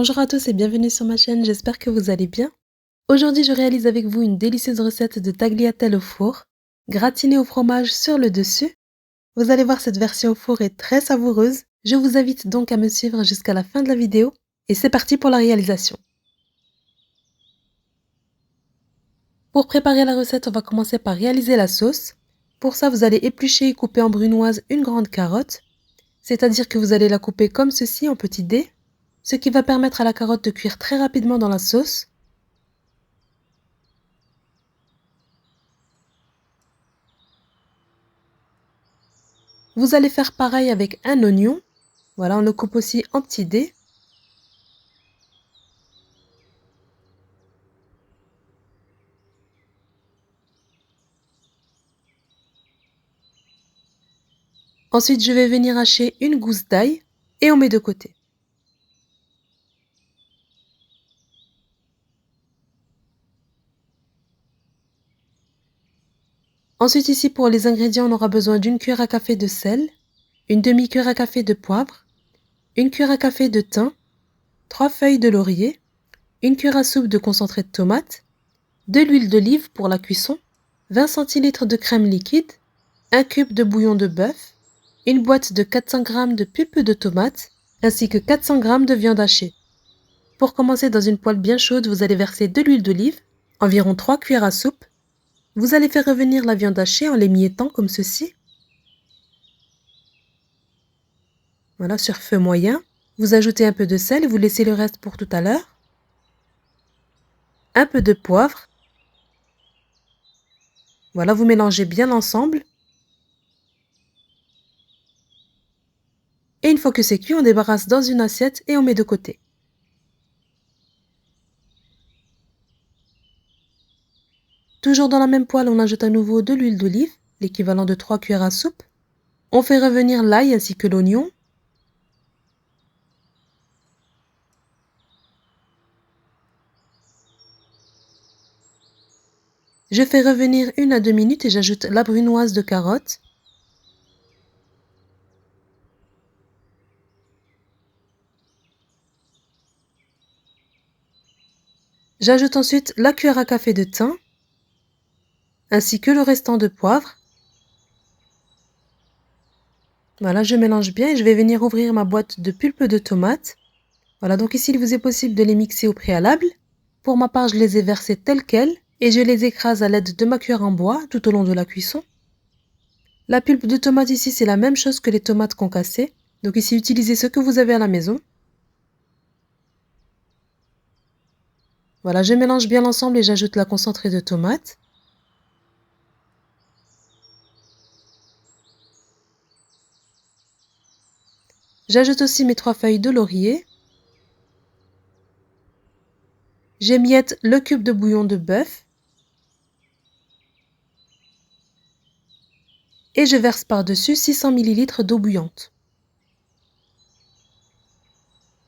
Bonjour à tous et bienvenue sur ma chaîne, j'espère que vous allez bien. Aujourd'hui, je réalise avec vous une délicieuse recette de tagliatelle au four, gratinée au fromage sur le dessus. Vous allez voir, cette version au four est très savoureuse. Je vous invite donc à me suivre jusqu'à la fin de la vidéo et c'est parti pour la réalisation. Pour préparer la recette, on va commencer par réaliser la sauce. Pour ça, vous allez éplucher et couper en brunoise une grande carotte, c'est-à-dire que vous allez la couper comme ceci en petits dés, ce qui va permettre à la carotte de cuire très rapidement dans la sauce. Vous allez faire pareil avec un oignon. Voilà, on le coupe aussi en petits dés. Ensuite, je vais venir hacher une gousse d'ail et on met de côté. Ensuite, ici, pour les ingrédients, on aura besoin d'une cuillère à café de sel, une demi-cuillère à café de poivre, une cuillère à café de thym, 3 feuilles de laurier, une cuillère à soupe de concentré de tomate, de l'huile d'olive pour la cuisson, 20 centilitres de crème liquide, un cube de bouillon de bœuf, une boîte de 400 g de pulpe de tomate, ainsi que 400 g de viande hachée. Pour commencer, dans une poêle bien chaude, vous allez verser de l'huile d'olive, environ 3 cuillères à soupe. Vous allez faire revenir la viande hachée en l'émiettant comme ceci. Voilà, sur feu moyen. Vous ajoutez un peu de sel et vous laissez le reste pour tout à l'heure. Un peu de poivre. Voilà, vous mélangez bien l'ensemble. Et une fois que c'est cuit, on débarrasse dans une assiette et on met de côté. Toujours dans la même poêle, on ajoute à nouveau de l'huile d'olive, l'équivalent de 3 cuillères à soupe. On fait revenir l'ail ainsi que l'oignon. Je fais revenir 1 à 2 minutes et j'ajoute la brunoise de carottes. J'ajoute ensuite la cuillère à café de thym, ainsi que le restant de poivre. Voilà, je mélange bien et je vais venir ouvrir ma boîte de pulpe de tomate. Voilà, donc ici il vous est possible de les mixer au préalable. Pour ma part, je les ai versés tels quels et je les écrase à l'aide de ma cuillère en bois tout au long de la cuisson. La pulpe de tomate ici, c'est la même chose que les tomates concassées. Donc ici, utilisez ce que vous avez à la maison. Voilà, je mélange bien l'ensemble et j'ajoute la concentrée de tomate. J'ajoute aussi mes 3 feuilles de laurier. J'émiette le cube de bouillon de bœuf. Et je verse par-dessus 600 ml d'eau bouillante.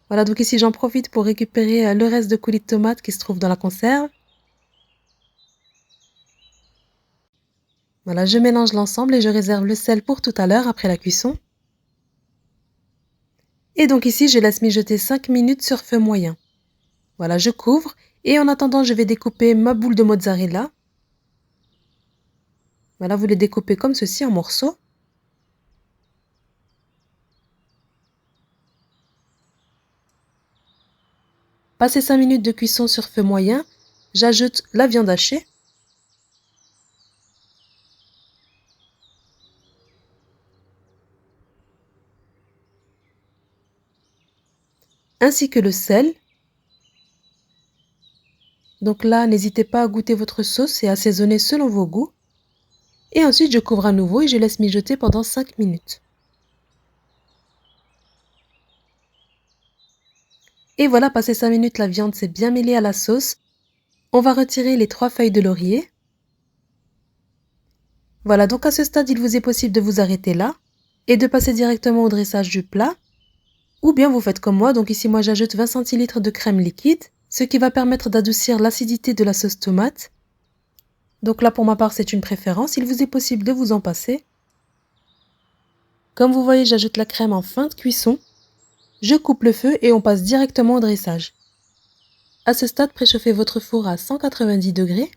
Voilà, donc ici j'en profite pour récupérer le reste de coulis de tomate qui se trouve dans la conserve. Voilà, je mélange l'ensemble et je réserve le sel pour tout à l'heure après la cuisson. Et donc ici, je laisse mijoter 5 minutes sur feu moyen. Voilà, je couvre et en attendant, je vais découper ma boule de mozzarella. Voilà, vous les découpez comme ceci en morceaux. Passé 5 minutes de cuisson sur feu moyen, j'ajoute la viande hachée. Ainsi que le sel. Donc là, n'hésitez pas à goûter votre sauce et assaisonner selon vos goûts. Et ensuite, je couvre à nouveau et je laisse mijoter pendant 5 minutes. Et voilà, passé 5 minutes, la viande s'est bien mêlée à la sauce. On va retirer les 3 feuilles de laurier. Voilà, donc à ce stade, il vous est possible de vous arrêter là et de passer directement au dressage du plat. Ou bien vous faites comme moi, donc ici moi j'ajoute 20 centilitres de crème liquide, ce qui va permettre d'adoucir l'acidité de la sauce tomate. Donc là pour ma part c'est une préférence, il vous est possible de vous en passer. Comme vous voyez, j'ajoute la crème en fin de cuisson. Je coupe le feu et on passe directement au dressage. À ce stade, préchauffez votre four à 190 degrés.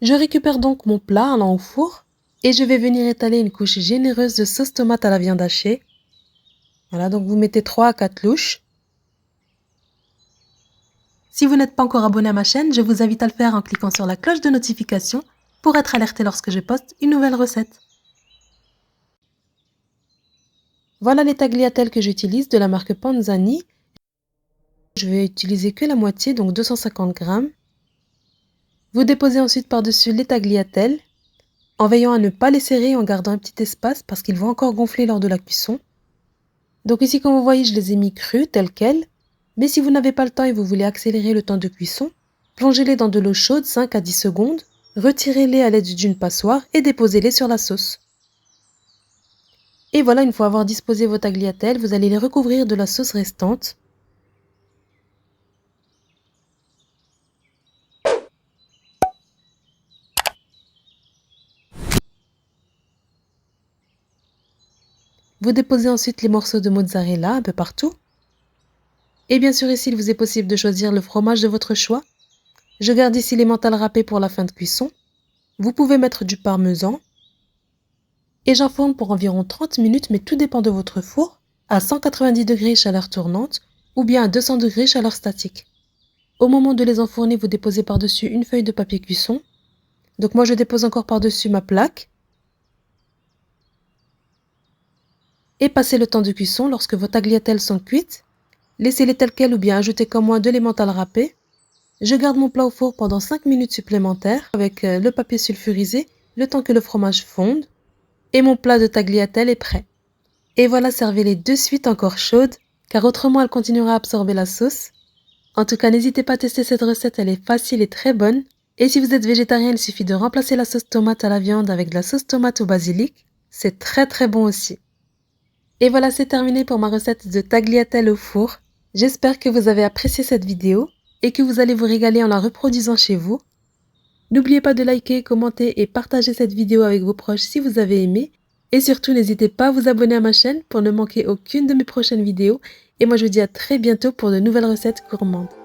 Je récupère donc mon plat allant au four et je vais venir étaler une couche généreuse de sauce tomate à la viande hachée. Voilà, donc vous mettez 3 à 4 louches. Si vous n'êtes pas encore abonné à ma chaîne, je vous invite à le faire en cliquant sur la cloche de notification pour être alerté lorsque je poste une nouvelle recette. Voilà les tagliatelles que j'utilise de la marque Panzani. Je vais utiliser que la moitié, donc 250 grammes. Vous déposez ensuite par-dessus les tagliatelles, en veillant à ne pas les serrer et en gardant un petit espace parce qu'ils vont encore gonfler lors de la cuisson. Donc ici, comme vous voyez, je les ai mis crus, tels quels. Mais si vous n'avez pas le temps et vous voulez accélérer le temps de cuisson, plongez-les dans de l'eau chaude 5 à 10 secondes, retirez-les à l'aide d'une passoire et déposez-les sur la sauce. Et voilà, une fois avoir disposé vos tagliatelles, vous allez les recouvrir de la sauce restante. Vous déposez ensuite les morceaux de mozzarella un peu partout. Et bien sûr, ici, il vous est possible de choisir le fromage de votre choix. Je garde ici l'emmental râpé pour la fin de cuisson. Vous pouvez mettre du parmesan. Et j'enfourne pour environ 30 minutes, mais tout dépend de votre four, à 190 degrés chaleur tournante ou bien à 200 degrés chaleur statique. Au moment de les enfourner, vous déposez par-dessus une feuille de papier cuisson. Donc moi, je dépose encore par-dessus ma plaque. Et passez le temps de cuisson lorsque vos tagliatelles sont cuites. Laissez-les telles quelles ou bien ajoutez comme moi de l'emmental râpé. Je garde mon plat au four pendant 5 minutes supplémentaires avec le papier sulfurisé, le temps que le fromage fonde. Et mon plat de tagliatelle est prêt. Et voilà, servez-les de suite encore chaudes, car autrement elle continuera à absorber la sauce. En tout cas, n'hésitez pas à tester cette recette, elle est facile et très bonne. Et si vous êtes végétarien, il suffit de remplacer la sauce tomate à la viande avec de la sauce tomate au basilic. C'est très bon aussi. Et voilà, c'est terminé pour ma recette de tagliatelle au four. J'espère que vous avez apprécié cette vidéo et que vous allez vous régaler en la reproduisant chez vous. N'oubliez pas de liker, commenter et partager cette vidéo avec vos proches si vous avez aimé. Et surtout, n'hésitez pas à vous abonner à ma chaîne pour ne manquer aucune de mes prochaines vidéos. Et moi, je vous dis à très bientôt pour de nouvelles recettes gourmandes.